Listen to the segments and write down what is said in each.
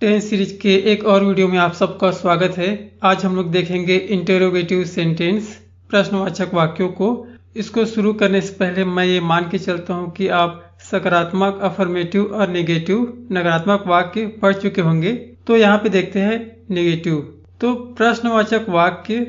Tense series के एक और वीडियो में आप सबका स्वागत है। आज हम लोग देखेंगे इंटेरोगेटिव सेंटेंस, प्रश्नवाचक वाक्यों को। इसको शुरू करने से पहले मैं ये मान के चलता हूँ कि आप सकारात्मक, अफर्मेटिव और नेगेटिव नकारात्मक वाक्य पढ़ चुके होंगे। तो यहाँ पे देखते हैं नेगेटिव। तो प्रश्नवाचक वाक्य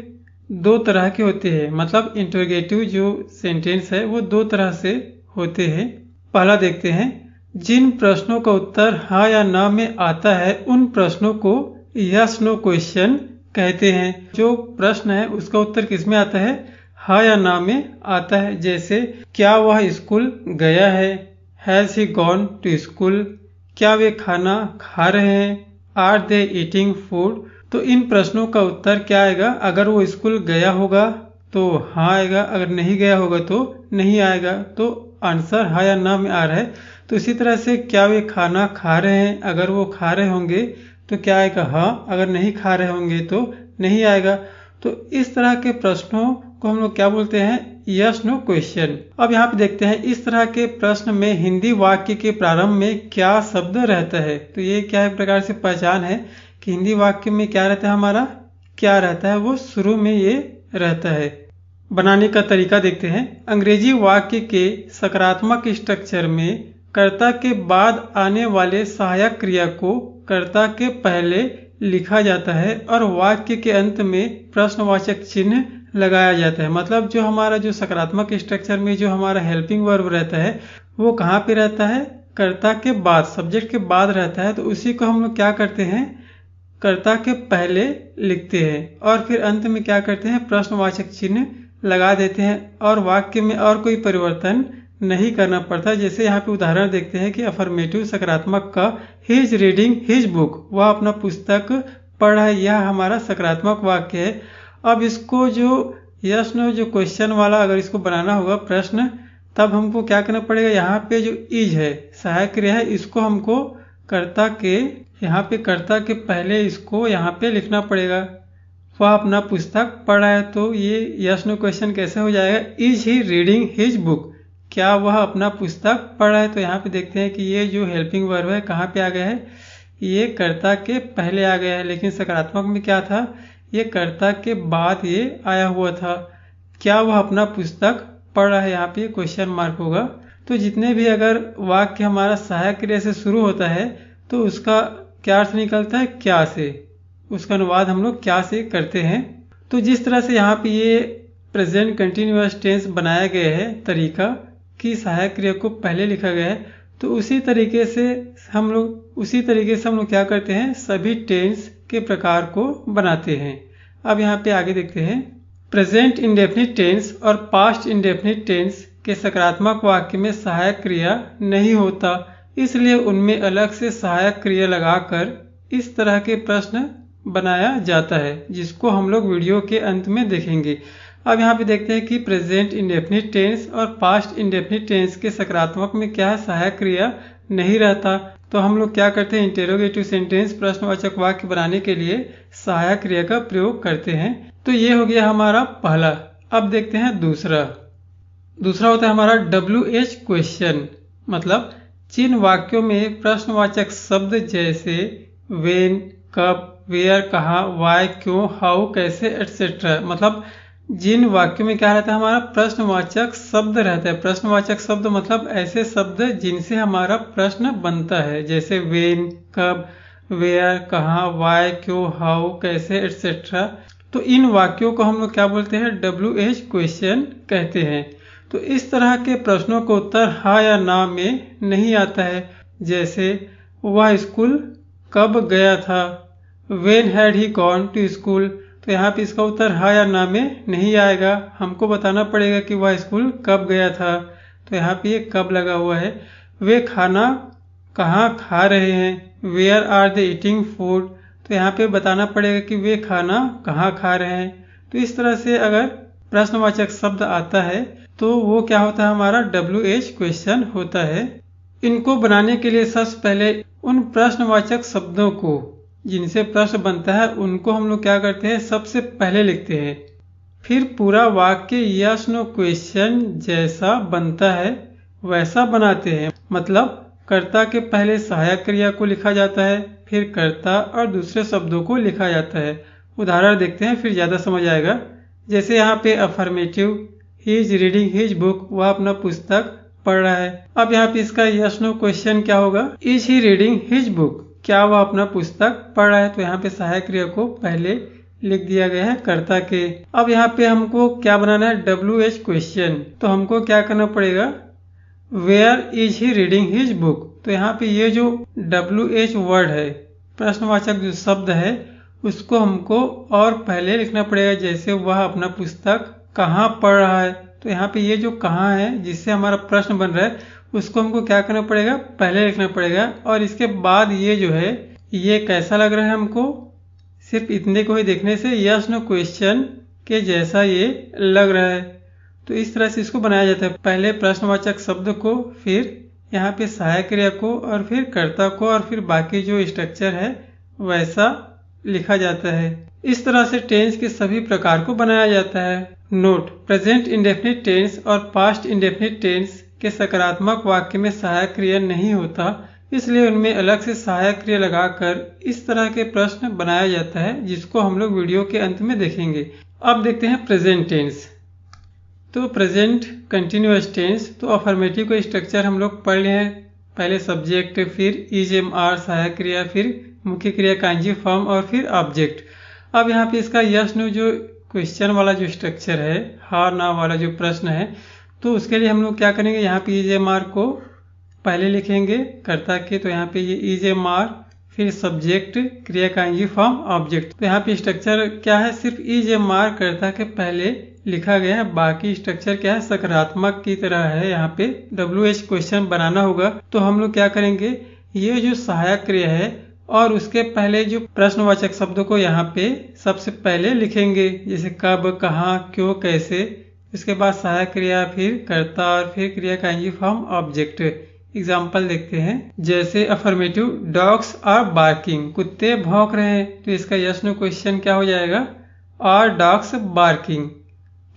दो तरह के होते हैं, मतलब इंटेरोगेटिव जो सेंटेंस है वो दो तरह से होते हैं। पहला देखते हैं, जिन प्रश्नों का उत्तर हाँ या ना में आता है उन प्रश्नों को यस नो क्वेश्चन कहते हैं। जो प्रश्न है उसका उत्तर किस में आता है? हाँ या ना में आता है। जैसे क्या वह स्कूल गया है, has he gone to school, क्या वे खाना खा रहे हैं, आर दे ईटिंग फूड। तो इन प्रश्नों का उत्तर क्या आएगा? अगर वो स्कूल गया होगा तो हाँ आएगा, अगर नहीं गया होगा तो नहीं आएगा। तो आंसर हाँ या ना में आ रहा है। तो इसी तरह से क्या वे खाना खा रहे हैं, अगर वो खा रहे होंगे तो क्या आएगा? हाँ, अगर नहीं खा रहे होंगे तो नहीं आएगा। तो इस तरह के प्रश्नों को हम लोग क्या बोलते हैं? Yes no question. अब यहाँ पे देखते हैं इस तरह के प्रश्न में हिंदी वाक्य के प्रारंभ में क्या शब्द रहता है। तो ये क्या है, प्रकार से पहचान है कि हिंदी वाक्य में क्या रहता है, हमारा क्या रहता है, वो शुरू में ये रहता है। बनाने का तरीका देखते हैं। अंग्रेजी वाक्य के सकारात्मक स्ट्रक्चर में कर्ता के बाद आने वाले सहायक क्रिया को कर्ता के पहले लिखा जाता है और वाक्य के अंत में प्रश्नवाचक चिन्ह लगाया जाता है। मतलब जो हमारा जो सकारात्मक स्ट्रक्चर में जो हमारा हेल्पिंग वर्ब रहता है वो कहाँ पे रहता है? कर्ता के बाद, सब्जेक्ट के बाद रहता है। तो उसी को हम लोग क्या करते हैं? कर्ता के पहले लिखते हैं और फिर अंत में क्या करते हैं? प्रश्नवाचक चिन्ह लगा देते हैं और वाक्य में और कोई परिवर्तन नहीं करना पड़ता। जैसे यहाँ पे उदाहरण देखते हैं कि अफर्मेटिव सकारात्मक का हिज रीडिंग हिज बुक, वह अपना पुस्तक पढ़ रहा है, यह हमारा सकारात्मक वाक्य है। अब इसको जो यस नो जो क्वेश्चन वाला अगर इसको बनाना होगा प्रश्न, तब हमको क्या करना पड़ेगा? यहाँ पे जो इज है सहायक क्रिया है, इसको हमको कर्ता के यहाँ पे कर्ता के पहले इसको यहाँ पे लिखना पड़ेगा। वह अपना पुस्तक पढ़ रहा है, तो ये यस नो क्वेश्चन कैसे हो जाएगा? Is he reading his book, क्या वह अपना पुस्तक पढ़ रहा है। तो यहाँ पे देखते हैं कि ये जो हेल्पिंग वर्ब है कहाँ पे आ गया है? ये कर्ता के पहले आ गया है, लेकिन सकारात्मक में क्या था? ये कर्ता के बाद ये आया हुआ था। क्या वह अपना पुस्तक पढ़ रहा है, यहाँ पे क्वेश्चन मार्क होगा। तो जितने भी अगर वाक्य हमारा सहायक क्रिया से शुरू होता है तो उसका क्या अर्थ निकलता है? क्या से। उसका अनुवाद हम लोग क्या से करते हैं। तो जिस तरह से यहाँ पे ये प्रेजेंट कंटिन्यूअस टेंस बनाया गया है तरीका कि सहायक क्रिया को पहले लिखा गया है, तो उसी तरीके से हम लोग क्या करते हैं? सभी टेंस के प्रकार को बनाते हैं। अब यहाँ पे आगे देखते हैं। प्रेजेंट इंडेफिनिट टेंस और पास्ट इंडेफिनिट टेंस के सकारात्मक वाक्य में सहायक क्रिया नहीं होता, इसलिए उनमें अलग से सहायक क्रिया लगाकर इस तरह के प्रश्न बनाया जाता है, जिसको हम लोग वीडियो के अंत में देखेंगे। अब यहाँ पे देखते हैं कि प्रेजेंट इंडेफिनिट टेंस और पास्ट इंडेफिनिट टेंस के सकारात्मक में क्या है? सहायक क्रिया नहीं रहता। तो हम लोग क्या करते हैं? इंटेरोगेटिव सेंटेंस प्रश्नवाचक वाक्य बनाने के लिए सहायक क्रिया का प्रयोग करते हैं। तो ये हो गया हमारा पहला। अब देखते हैं दूसरा होता है हमारा WH क्वेश्चन। मतलब जिन वाक्यों में प्रश्नवाचक शब्द जैसे वेन, कब, वेयर, कहाँ, वाई, क्यों, हाउ, कैसे, एटसेट्रा, मतलब जिन वाक्यों में क्या रहता है? हमारा प्रश्नवाचक शब्द रहता है। प्रश्नवाचक शब्द मतलब ऐसे शब्द जिनसे हमारा प्रश्न बनता है, जैसे वेन, कब, वेयर, कहाँ, वाई, क्यों, हाउ, कैसे, एटसेट्रा। तो इन वाक्यों को हम लोग क्या बोलते हैं? WH क्वेश्चन कहते हैं। तो इस तरह के प्रश्नों का उत्तर हाँ या ना में नहीं आता है। जैसे वह स्कूल कब गया था, when had he gone to school. तो यहाँ पे इसका उत्तर हाँ या ना में नहीं आएगा, हमको बताना पड़ेगा कि वह स्कूल कब गया था। तो यहाँ पे ये कब लगा हुआ है। वे खाना कहाँ खा रहे हैं, where are they eating food. तो यहाँ पे बताना पड़ेगा कि वे खाना कहाँ खा रहे हैं। तो इस तरह से अगर प्रश्नवाचक शब्द आता है तो वो क्या होता है? हमारा WH क्वेश्चन होता है। इनको बनाने के लिए सबसे पहले उन प्रश्नवाचक शब्दों को जिनसे प्रश्न बनता है उनको हम लोग क्या करते हैं? सबसे पहले लिखते हैं। फिर पूरा वाक्य यस नो क्वेश्चन जैसा बनता है वैसा बनाते हैं। मतलब कर्ता के पहले सहायक क्रिया को लिखा जाता है, फिर कर्ता और दूसरे शब्दों को लिखा जाता है। उदाहरण देखते हैं, फिर ज़्यादा समझ आएगा। जैसे यहाँ पे affirmative, he is reading his book, वह अपना पुस्तक पढ़ रहा है। अब यहाँ पे इसका यस नो क्वेश्चन क्या होगा, is he reading his book, क्या वह अपना पुस्तक पढ़ रहा है। तो यहाँ पे सहायक क्रिया को पहले लिख दिया गया है कर्ता के। अब यहाँ पे हमको क्या बनाना है, WH क्वेश्चन। तो हमको क्या करना पड़ेगा, where is he reading his book. तो यहाँ पे ये जो WH वर्ड है, प्रश्नवाचक जो शब्द है, उसको हमको और पहले लिखना पड़ेगा। जैसे वह अपना पुस्तक कहाँ पढ़ रहा है, तो यहाँ पे ये जो कहाँ है जिससे हमारा प्रश्न बन रहा है, उसको हमको क्या करना पड़ेगा, पहले लिखना पड़ेगा। और इसके बाद ये जो है, ये कैसा लग रहा है हमको, सिर्फ इतने को ही देखने से यस नो क्वेश्चन के जैसा ये लग रहा है। तो इस तरह से इसको बनाया जाता है, पहले प्रश्नवाचक शब्द को, फिर यहाँ पे सहायक क्रिया को, और फिर कर्ता को, और फिर बाकी जो स्ट्रक्चर है वैसा लिखा जाता है। इस तरह से टेंस के सभी प्रकार को बनाया जाता है। नोट, प्रेजेंट इंडेफिनिट टेंस और पास्ट इंडेफिनिट टेंस के सकारात्मक वाक्य में सहायक क्रिया नहीं होता, इसलिए उनमें अलग से सहायक क्रिया लगाकर इस तरह के प्रश्न बनाया जाता है, जिसको हम लोग वीडियो के अंत में देखेंगे। अब देखते हैं प्रेजेंट टेंस। तो प्रेजेंट कंटिन्यूअस टेंस, तो अफर्मेटिव का स्ट्रक्चर हम लोग पढ़ लिए हैं। पहले सब्जेक्ट, फिर इज एम आर सहायक क्रिया, फिर मुख्य क्रिया कांजी फॉर्म, और फिर ऑब्जेक्ट। अब यहाँ पे इसका यस नो जो क्वेश्चन वाला जो स्ट्रक्चर है, हाँ ना वाला जो प्रश्न है, तो उसके लिए हम लोग क्या करेंगे, यहाँ पे इज एम आर को पहले लिखेंगे कर्ता के। तो यहाँ पे ये इज एम आर, फिर सब्जेक्ट, क्रिया कांजी फॉर्म, ऑब्जेक्ट। तो यहाँ पे स्ट्रक्चर क्या है, सिर्फ इज एम आर कर्ता के पहले लिखा गया है, बाकी स्ट्रक्चर क्या है, सकारात्मक की तरह है। यहाँ पे WH क्वेश्चन बनाना होगा, तो हम लोग क्या करेंगे, ये जो सहायक क्रिया है और उसके पहले जो प्रश्नवाचक शब्दों को यहाँ पे सबसे पहले लिखेंगे, जैसे कब, कहाँ, क्यों, कैसे। इसके बाद सहायक क्रिया, फिर कर्ता, और फिर क्रिया कांजी फॉर्म, ऑब्जेक्ट। एग्जाम्पल देखते हैं, जैसे अफर्मेटिव, डॉग्स आर बार्किंग, कुत्ते भौंक रहे हैं। तो इसका यस नो क्वेश्चन क्या हो जाएगा, आर डॉग्स बार्किंग,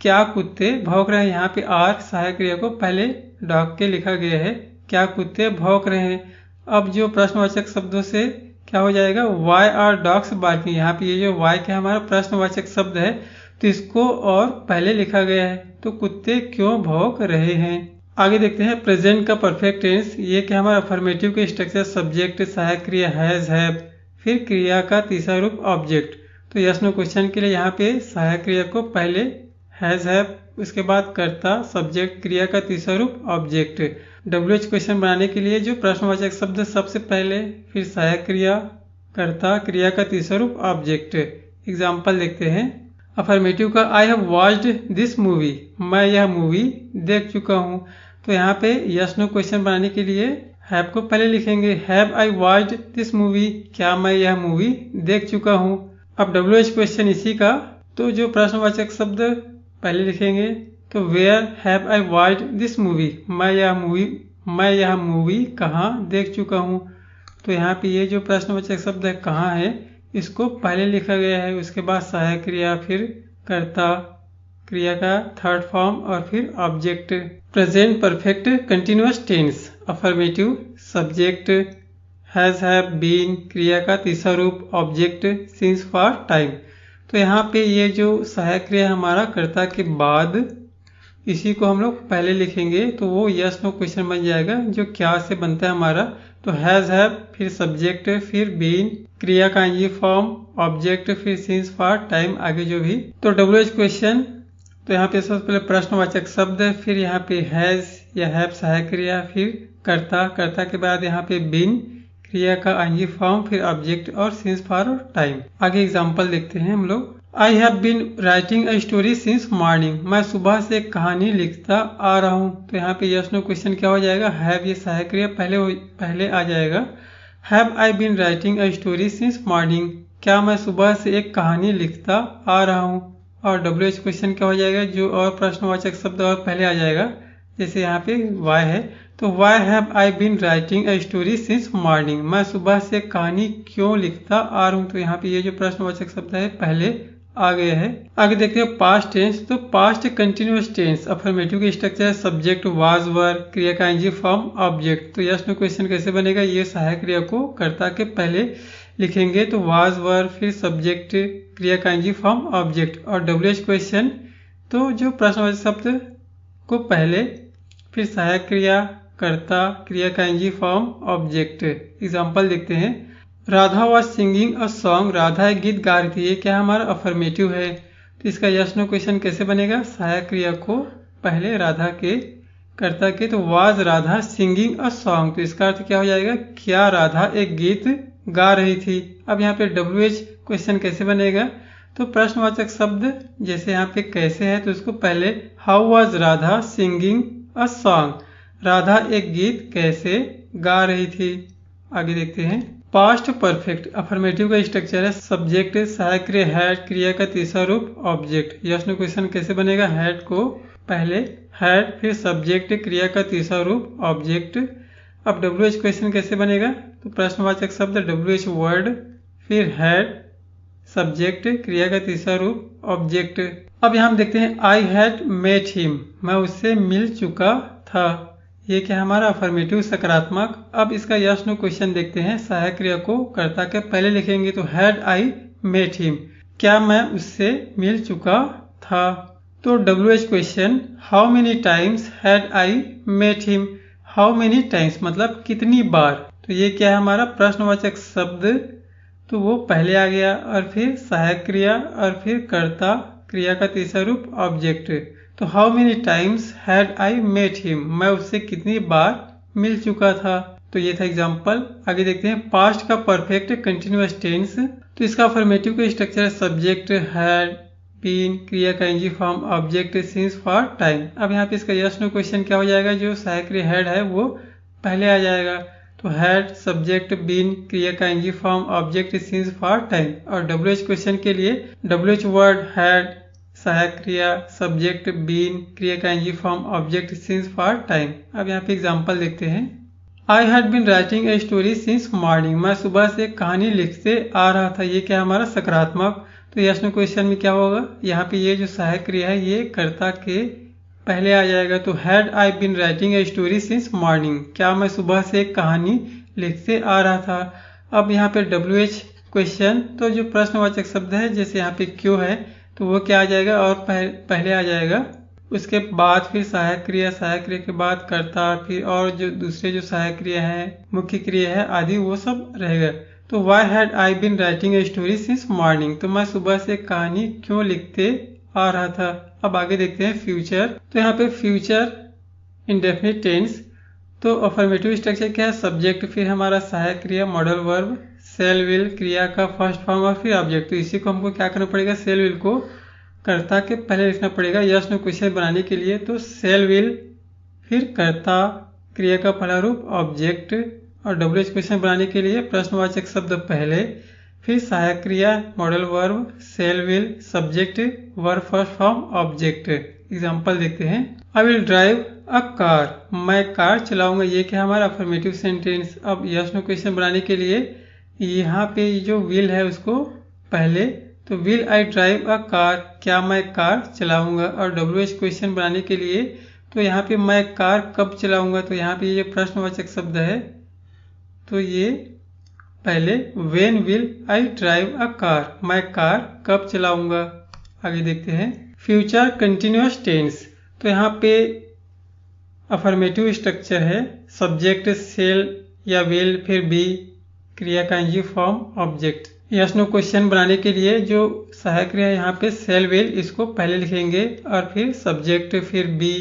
क्या कुत्ते भौंक रहे हैं। यहाँ पे आर सहायक क्रिया को पहले डॉग के लिखा गया है, क्या कुत्ते भौंक रहे हैं। अब जो प्रश्नवाचक शब्दों से क्या हो जाएगा, वाई आर डॉग्स बार्किंग। यहाँ पे ये जो वाई का हमारा प्रश्नवाचक शब्द है, तो इसको और पहले लिखा गया है, तो कुत्ते क्यों भौंक रहे हैं। आगे देखते हैं प्रेजेंट का परफेक्ट टेंस। ये क्या हमारा अफर्मेटिव के स्ट्रक्चर, सब्जेक्ट, सहायक क्रिया हैज, हैव, फिर क्रिया का तीसरा रूप ऑब्जेक्ट। तो यस नो क्वेश्चन के लिए यहाँ पे सहायक क्रिया को पहले हैज, हैव, उसके बाद कर्ता, सब्जेक्ट, क्रिया का तीसरा रूप ऑब्जेक्ट। WH क्वेश्चन बनाने के लिए जो प्रश्नवाचक शब्द सबसे पहले, फिर सहायक क्रिया, कर्ता, क्रिया का तीसरा रूप ऑब्जेक्ट। एग्जाम्पल देखते हैं, अफर्मेटिव का आई हैव वॉच्ड दिस मूवी, मैं यह मूवी देख चुका हूँ। तो यहाँ पे यस नो क्वेश्चन बनाने के लिए हैव को पहले लिखेंगे, have I watched this movie, क्या मैं यह मूवी देख चुका हूँ। अब WH क्वेश्चन इसी का, तो जो प्रश्नवाचक शब्द पहले लिखेंगे, तो where have I watched this movie, मैं यह मूवी कहाँ देख चुका हूँ। तो यहाँ पे ये जो प्रश्नवाचक शब्द है कहाँ है, इसको पहले लिखा गया है। उसके बाद सहायक क्रिया, फिर कर्ता, क्रिया का थर्ड फॉर्म, और फिर object. Present perfect continuous tense, affirmative, subject, has, have, been, क्रिया का तीसरा रूप ऑब्जेक्ट, सिंस फॉर टाइम। तो यहाँ पे ये जो सहायक क्रिया हमारा कर्ता के बाद, इसी को हम लोग पहले लिखेंगे, तो वो यस नो क्वेश्चन बन जाएगा, जो क्या से बनता है हमारा। तो हैज, हैव, फिर सब्जेक्ट, फिर बीन, क्रिया का ये फॉर्म, ऑब्जेक्ट, फिर सिंस फॉर टाइम, आगे जो भी। तो WH क्वेश्चन, तो यहाँ पे सबसे पहले प्रश्नवाचक शब्द, फिर यहाँ पे हैज या हैव सहायक क्रिया, फिर कर्ता, कर्ता के बाद यहाँ पे बीन, क्रिया का आईएनजी फॉर्म, फिर ऑब्जेक्ट और सिंस फॉर टाइम। आगे एग्जांपल देखते हैं हम लोग। I have been writing a story since morning, मैं सुबह से एक कहानी लिखता आ रहा हूँ। तो यहाँ पे यस नो क्वेश्चन क्या हो जाएगा, हैव ये सहायक क्रिया पहले आ जाएगा। Have I been writing a story since morning, क्या मैं सुबह से एक कहानी लिखता आ रहा हूँ। और WH क्वेश्चन क्या हो जाएगा, जो और प्रश्नवाचक शब्द और पहले आ जाएगा, जैसे यहाँ पे वाई है, तो why have I been writing a story since morning, मैं सुबह से कहानी क्यों लिखता आ रहा हूँ। तो यहाँ पे ये जो प्रश्नवाचक शब्द है पहले आ गया है। आगे देखते हैं पास्ट टेंस। तो पास्ट कंटिन्यूअस टेंस अफर्मेटिव का स्ट्रक्चर है सब्जेक्ट, वाज, वर, क्रिया का आईएनजी फॉर्म, ऑब्जेक्ट। तो यस नो क्वेश्चन कैसे बनेगा, ये सहायक क्रिया को कर्ता के पहले लिखेंगे तो वाज, वर, फिर सब्जेक्ट, क्रिया का आईएनजी फॉर्म, ऑब्जेक्ट। और डब्ल्यूएच क्वेश्चन तो जो प्रश्नवाचक शब्द को पहले, फिर सहायक क्रिया, कर्ता, क्रिया का आईएनजी फॉर्म, ऑब्जेक्ट। एग्जाम्पल देखते हैं। Radha was singing a song, Radha एक गीत गा रही थी। ये क्या हमारा अफर्मेटिव है, तो इसका यस नो क्वेश्चन कैसे बनेगा, सहायक क्रिया को पहले राधा के, कर्ता के, तो was Radha singing a song, तो इसका अर्थ क्या हो जाएगा, क्या राधा एक गीत गा रही थी। अब यहाँ पे डब्ल्यूएच क्वेश्चन कैसे बनेगा, तो प्रश्नवाचक शब्द जैसे यहाँ पे कैसे है तो उसको पहले how was Radha singing a song, Radha एक गीत कैसे गा रही थी। आगे देखते हैं। पास्ट परफेक्ट अफर्मेटिव का स्ट्रक्चर है सब्जेक्ट, सहायक क्रिया हैड, क्रिया का तीसरा रूप ऑब्जेक्ट। यस नो क्वेश्चन कैसे बनेगा, हैड को पहले हैड, फिर सब्जेक्ट, क्रिया का तीसरा रूप ऑब्जेक्ट। अब डब्ल्यूएच क्वेश्चन कैसे बनेगा, तो प्रश्नवाचक शब्द डब्ल्यूएच वर्ड, फिर हैड, सब्जेक्ट, क्रिया का तीसरा रूप ऑब्जेक्ट। अब यहाँ हम देखते हैं आई हैड मेट हिम, मैं उससे मिल चुका था। ये क्या हमारा अफर्मेटिव सकारात्मक। अब इसका यस नो क्वेश्चन देखते हैं। सहायक क्रिया को कर्ता के पहले लिखेंगे तो हैड आई मेट हिम, क्या मैं उससे मिल चुका था। तो WH question how many times had I met him, how many times मतलब कितनी बार। तो ये क्या है हमारा प्रश्नवाचक शब्द, तो वो पहले आ गया और फिर सहायक क्रिया और फिर कर्ता, क्रिया का तीसरा रूप ऑब्जेक्ट। तो how many times had I met him, मैं उससे कितनी बार मिल चुका था। तो ये था एग्जाम्पल। आगे देखते हैं पास्ट का परफेक्ट कंटिन्यूअस टेंस। तो इसका अफर्मेटिव का स्ट्रक्चर है सब्जेक्ट, हैड, बीन, क्रिया का NG form, object, since, for, time. अब यहाँ पे इसका यस नो क्वेश्चन क्या हो जाएगा, जो सहायक क्रिया हैड है वो पहले आ जाएगा। तो हैड, सब्जेक्ट, बीन, क्रिया का NG form, object, since, for, time. और डब्ल्यूएच क्वेश्चन के लिए डब्ल्यूएच वर्ड, हैड, सहायक क्रिया, सब्जेक्ट, बीन, क्रिया का NG form, object, since, for, time. अब यहाँ पे एग्जांपल देखते हैं। I had been writing a story since morning, मैं सुबह से कहानी लिखते आ रहा था। ये क्या हमारा सकारात्मक। तो यस नो क्वेश्चन में क्या होगा, यहाँ पे ये जो सहायक क्रिया है ये कर्ता के पहले आ जाएगा। तो had I been writing a story since morning, क्या मैं सुबह से एक कहानी लिखते आ रहा था। अब यहाँ पे डब्ल्यूएच क्वेश्चन, तो जो प्रश्नवाचक शब्द है जैसे यहाँ पे क्यों है तो वो क्या आ जाएगा और पहले आ जाएगा, उसके बाद फिर सहायक क्रिया, सहायक क्रिया के बाद कर्ता, फिर और जो दूसरे जो सहायक क्रिया है, मुख्य क्रिया है आदि, वो सब रहेगा। तो why had I been writing a story since morning, तो मैं सुबह से कहानी क्यों लिखते आ रहा था। अब आगे देखते हैं फ्यूचर। तो यहाँ पे फ्यूचर इंडेफिनिट टेंस, तो अफर्मेटिव स्ट्रक्चर क्या है सब्जेक्ट, फिर हमारा सहायक क्रिया मॉडल वर्ब, सेल विल, क्रिया का फर्स्ट फॉर्म और फिर ऑब्जेक्ट। तो इसी को हमको क्या करना पड़ेगा, सेल विल को कर्ता के पहले लिखना पड़ेगा यस नो क्वेश्चन बनाने के लिए। तो सेल विल, फिर कर्ता, क्रिया का पहला रूप ऑब्जेक्ट, और डब्ल्यूएच क्वेश्चन बनाने के लिए प्रश्नवाचक शब्द पहले, फिर सहायक क्रिया modal verb, shall will, subject, verb first form, object. Example देखते हैं। I will drive a car, मैं कार चलाऊंगा। ये क्या हमारा अफर्मेटिव सेंटेंस। अब यस नो क्वेश्चन बनाने के लिए यहाँ पे जो विल है उसको पहले, तो will I drive a car, क्या मैं कार चलाऊंगा। और डब्ल्यूएच क्वेश्चन बनाने के लिए तो यहाँ पे मैं कार कब चलाऊंगा, तो यहाँ पे ये प्रश्नवाचक शब्द है तो ये पहले when will I drive a car, मैं कार कब चलाऊंगा। आगे देखते हैं फ्यूचर कंटिन्यूअस टेंस। तो यहाँ पे अफर्मेटिव स्ट्रक्चर है सब्जेक्ट, सेल या विल, फिर बी, क्रिया का NG form, object. Yes no question बनाने के लिए जो सहायक क्रिया है यहाँ पे सेल विल, इसको पहले लिखेंगे और फिर सब्जेक्ट, फिर बी,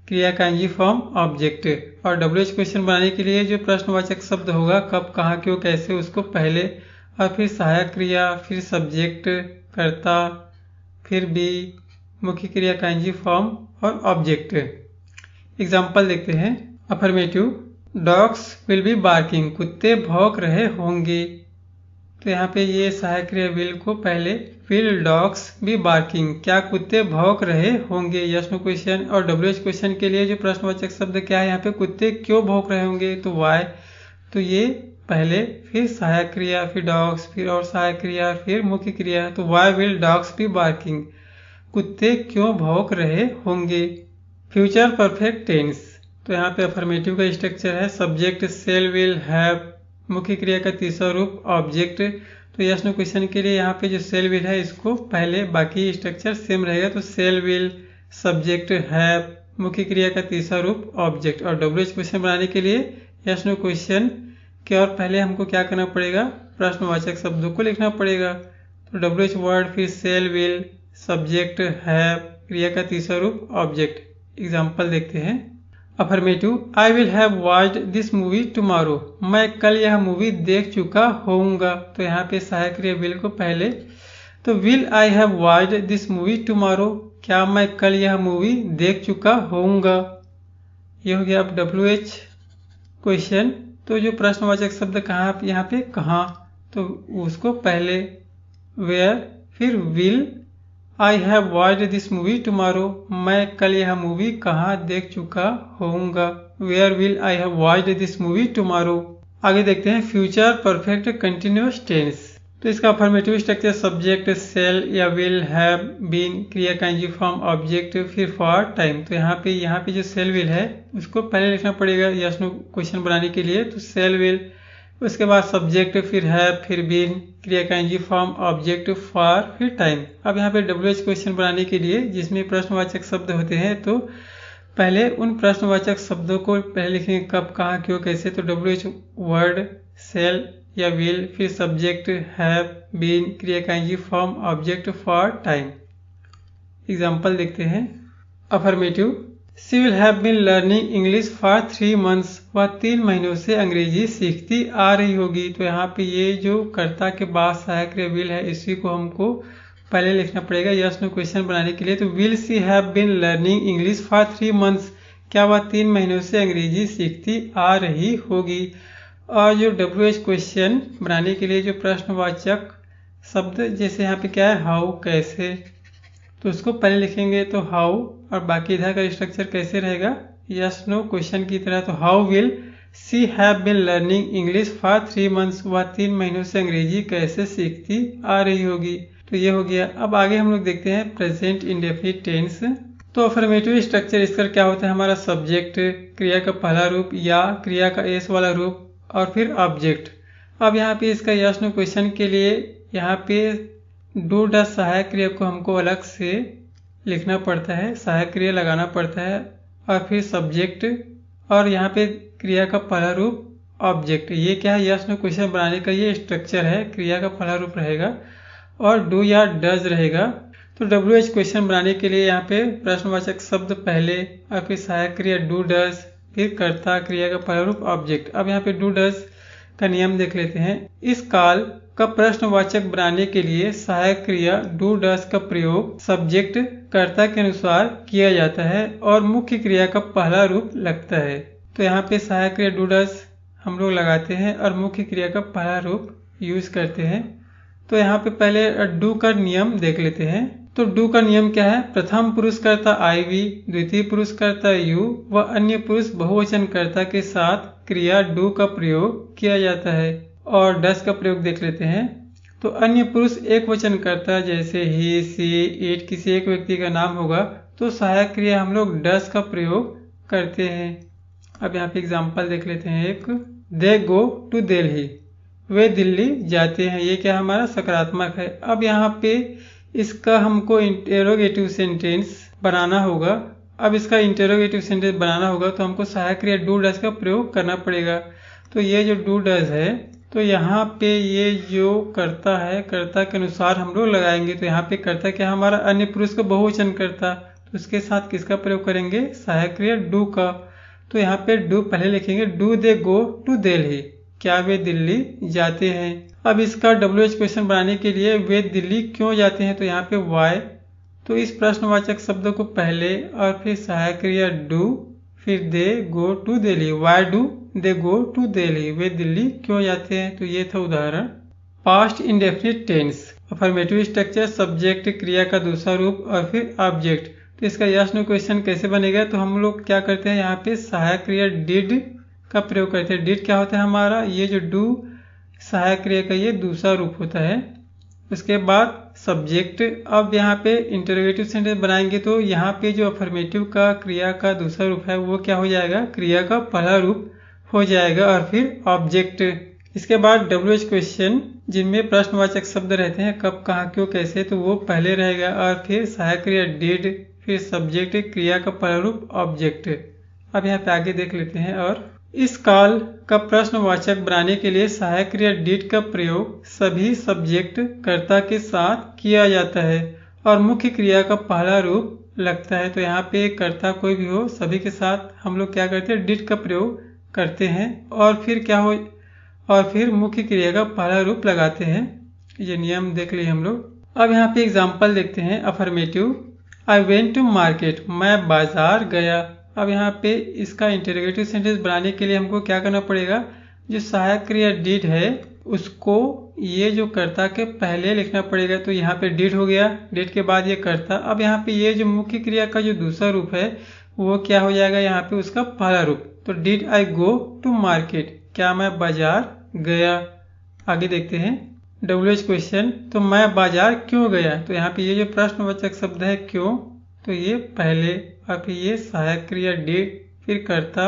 क्रिया का एनजी फॉर्म, ऑब्जेक्ट। और डब्ल्यूएच क्वेश्चन बनाने के लिए जो प्रश्नवाचक शब्द होगा कब, कहाँ, क्यों, कैसे, उसको पहले, और फिर सहायक क्रिया, फिर सब्जेक्ट, कर्ता, फिर बी, मुख्य क्रिया का एनजी फॉर्म और ऑब्जेक्ट। एग्जाम्पल देखते हैं। Affirmative, dogs will be barking, कुत्ते भौंक रहे होंगे। तो यहाँ पे ये सहायक क्रिया विल को पहले, विल डॉग्स बी बार्किंग, क्या कुत्ते भौंक रहे होंगे। Yes no question. और डब्ल्यूएच क्वेश्चन के लिए जो प्रश्नवाचक शब्द क्या है यहाँ पे, कुत्ते क्यों भौंक रहे होंगे, तो वाई। तो ये पहले, फिर सहायक क्रिया, फिर डॉग्स, फिर और सहायक क्रिया, फिर मुख्य क्रिया। तो why will dogs be barking, कुत्ते क्यों भौंक रहे होंगे। फ्यूचर परफेक्ट टेंस, तो यहाँ पे अफर्मेटिव का स्ट्रक्चर है, सब्जेक्ट सेल विल हैव, मुख्य क्रिया का तीसरा रूप ऑब्जेक्ट। तो यस नो क्वेश्चन के लिए यहाँ पे जो सेल विल है इसको पहले, बाकी स्ट्रक्चर सेम रहेगा। तो सेल विल, सब्जेक्ट हैव, मुख्य क्रिया का तीसरा रूप ऑब्जेक्ट। और डब्ल्यूएच क्वेश्चन बनाने के लिए यस नो क्वेश्चन के और पहले हमको क्या करना पड़ेगा, प्रश्नवाचक शब्दों को लिखना पड़ेगा। तो डब्ल्यूएच वर्ड, फिर सेल विल, सब्जेक्ट हैव, क्रिया का तीसरा रूप ऑब्जेक्ट। एग्जाम्पल देखते हैं। Affirmative, I will have watched this movie tomorrow, मैं कल यह मूवी देख चुका होऊंगा। तो यहाँ पे सहायक क्रिया विल को पहले। तो will I have watched this movie tomorrow, क्या मैं कल यह मूवी देख चुका होऊंगा। ये हो गया अब डब्ल्यूएच क्वेश्चन। तो जो प्रश्नवाचक शब्द कहाँ, यहाँ पे कहाँ, तो उसको पहले वेयर, फिर will I have watched this movie tomorrow, मैं कल यह मूवी कहाँ देख चुका होऊंगा। Where will I have watched this movie tomorrow. आगे देखते हैं फ्यूचर परफेक्ट कंटिन्यूअस टेंस। तो इसका अफर्मेटिव स्ट्रक्चर सब्जेक्ट सेल या विल हैव बीन, क्रिया का एनजी फॉर्म ऑब्जेक्ट, फिर फॉर टाइम। तो यहाँ पे जो सेल विल है उसको पहले लिखना पड़ेगा यस नो क्वेश्चन बनाने के लिए। तो सेल विल, उसके बाद सब्जेक्ट, फिर हैव, फिर बीन, क्रिया का एनजी फॉर्म ऑब्जेक्ट, फॉर, फिर टाइम। अब यहाँ पे डब्ल्यूएच क्वेश्चन बनाने के लिए जिसमें प्रश्नवाचक शब्द होते हैं तो पहले उन प्रश्नवाचक शब्दों को पहले लिखेंगे, कब, कहाँ, क्यों, कैसे। तो डब्ल्यूएच वर्ड, सेल या विल, फिर सब्जेक्ट हैव बीन, क्रिया का NG form object, for time. Example देखते हैं। Affirmative, she will have been learning English for 3 months, वह 3 महीनों से अंग्रेजी सीखती आ रही होगी। तो यहाँ पे ये जो कर्ता के बाद सहायक क्रिया विल है इसी को हमको पहले लिखना पड़ेगा यस नो क्वेश्चन बनाने के लिए। तो will she have been learning English for 3 months, क्या वह 3 महीनों से अंग्रेजी सीखती आ रही होगी। और जो डब्ल्यूएच क्वेश्चन बनाने के लिए जो प्रश्नवाचक शब्द, जैसे यहाँ पे क्या है, हाउ, कैसे, तो उसको पहले लिखेंगे। तो हाउ, और बाकी इधर का स्ट्रक्चर कैसे रहेगा, यस नो क्वेश्चन की तरह। तो how will she have been learning English for 3 months, वह 3 महीनों से अंग्रेजी कैसे सीखती आ रही होगी। तो ये हो गया। अब आगे हम लोग देखते हैं प्रेजेंट इंडेफिनिट टेंस। तो अफर्मेटिव स्ट्रक्चर इसका क्या होता है, हमारा सब्जेक्ट, क्रिया का पहला रूप या क्रिया का एस वाला रूप, और फिर ऑब्जेक्ट। अब यहाँ पे इसका यस नो क्वेश्चन के लिए यहाँ पे डू डज सहायक क्रिया को हमको अलग से लिखना पड़ता है, सहायक क्रिया लगाना पड़ता है, और फिर सब्जेक्ट, और यहाँ पे क्रिया का पहला रूप ऑब्जेक्ट। ये क्या है, यस नो क्वेश्चन बनाने का ये स्ट्रक्चर है। क्रिया का पहला रूप रहेगा और डू या डज रहेगा। तो डब्ल्यूएच क्वेश्चन बनाने के लिए यहाँ पे प्रश्नवाचक शब्द पहले, और फिर सहायक क्रिया डू डज, फिर कर्ता, क्रिया का पहला रूप ऑब्जेक्ट। अब यहाँ पे डू डज का नियम देख लेते हैं। इस काल का प्रश्नवाचक बनाने के लिए सहायक क्रिया डू डज का प्रयोग सब्जेक्ट, कर्ता के अनुसार किया जाता है और मुख्य क्रिया का पहला रूप लगता है। तो यहाँ पे सहायक क्रिया डू डज हम लोग लगाते हैं और मुख्य क्रिया का पहला रूप यूज करते हैं। तो यहाँ पे पहले डू का नियम देख लेते हैं। तो डू का नियम क्या है, प्रथम पुरुष कर्ता आई वी, द्वितीय पुरुष कर्ता यू व अन्य पुरुष बहुवचन कर्ता के साथ क्रिया डू का प्रयोग किया जाता है। और डज का प्रयोग देख लेते हैं। तो अन्य पुरुष एक वचन कर्ता जैसे ही, सी, इट, किसी एक व्यक्ति का नाम होगा तो सहायक क्रिया हम लोग डज का प्रयोग करते हैं। अब यहाँ पे एग्जाम्पल देख लेते हैं एक, दे गो टू दिल्ली, वे दिल्ली जाते हैं। ये क्या हमारा सकारात्मक है। अब यहाँ पे इसका हमको इंटेरोगेटिव सेंटेंस बनाना होगा। अब इसका इंटेरोगेटिव सेंटेंस बनाना होगा तो हमको सहायक क्रिया डू डज का प्रयोग करना पड़ेगा। तो ये जो डू डज है तो यहाँ पे ये जो कर्ता है, कर्ता के अनुसार हम लोग लगाएंगे। तो यहाँ पे कर्ता क्या हमारा अन्य पुरुष का बहुवचन कर्ता, तो उसके साथ किसका प्रयोग करेंगे, सहायक क्रिया डू का। तो यहाँ पे डू पहले लिखेंगे, do they go to Delhi, क्या वे दिल्ली जाते हैं। अब इसका डब्ल्यूएच क्वेश्चन बनाने के लिए वे दिल्ली क्यों जाते हैं, तो यहाँ पे वाई। तो इस प्रश्नवाचक शब्द को पहले और फिर सहायक क्रिया डू, फिर they go to Delhi, why do they go to Delhi, वे दिल्ली क्यों जाते हैं। तो ये था उदाहरण। Past indefinite tense, affirmative structure, subject, क्रिया का दूसरा रूप और फिर ऑब्जेक्ट। तो इसका यस नो क्वेश्चन कैसे बनेगा, तो हम लोग क्या करते हैं, यहाँ पे सहायक क्रिया डिड का प्रयोग करते हैं। डिड क्या होता है हमारा, ये जो डू सहायक क्रिया का ये दूसरा रूप होता है। उसके बाद सब्जेक्ट। अब यहाँ पे इंटरोगेटिव सेंटेंस बनाएंगे तो यहाँ पे जो अफर्मेटिव का क्रिया का दूसरा रूप है वो क्या हो जाएगा, क्रिया का पहला रूप हो जाएगा और फिर ऑब्जेक्ट। इसके बाद WH क्वेश्चन जिनमें प्रश्नवाचक शब्द रहते हैं कब, कहाँ, क्यों, कैसे, तो वो पहले रहेगा और फिर सहायक क्रिया डिड, फिर सब्जेक्ट, क्रिया का पहला रूप ऑब्जेक्ट। अब यहाँ पे आगे देख लेते हैं। और इस काल का प्रश्नवाचक बनाने के लिए सहायक क्रिया डिड का प्रयोग सभी सब्जेक्ट कर्ता के साथ किया जाता है और मुख्य क्रिया का पहला रूप लगता है। तो यहाँ पे कर्ता कोई भी हो, सभी के साथ हम लोग क्या करते हैं, डिड का प्रयोग करते हैं और फिर क्या हो, और फिर मुख्य क्रिया का पहला रूप लगाते हैं। ये नियम देख लिए हम लोग। अब यहाँ पे एग्जाम्पल देखते हैं। Affirmative, I went to market, मैं बाजार गया। अब यहाँ पे इसका इंटरोगेटिव सेंटेंस बनाने के लिए हमको क्या करना पड़ेगा, जो सहायक क्रिया डिड है उसको ये जो कर्ता के पहले लिखना पड़ेगा। तो यहाँ पे डिड हो गया, डिड के बाद ये कर्ता। अब यहाँ पे ये जो मुख्य क्रिया का जो दूसरा रूप है वो क्या हो जाएगा, यहाँ पे उसका पहला रूप। तो did I go to market, क्या मैं बाजार गया। आगे देखते हैं। WH क्वेश्चन, तो मैं बाजार क्यों गया। तो यहाँ पे ये जो प्रश्नवाचक शब्द है क्यों, तो ये पहले, और फिर ये सहायक क्रिया डिड, फिर कर्ता,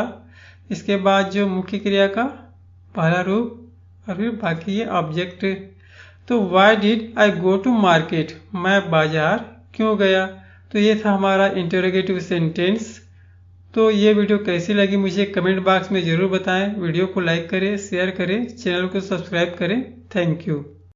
इसके बाद जो मुख्य क्रिया का पहला रूप और फिर बाकी ये ऑब्जेक्ट। तो why did I go to market, मैं बाजार क्यों गया। तो ये था हमारा इंटरोगेटिव सेंटेंस। तो ये वीडियो कैसी लगी मुझे कमेंट बॉक्स में ज़रूर बताएं। वीडियो को लाइक करें, शेयर करें, चैनल को सब्सक्राइब करें। Thank you.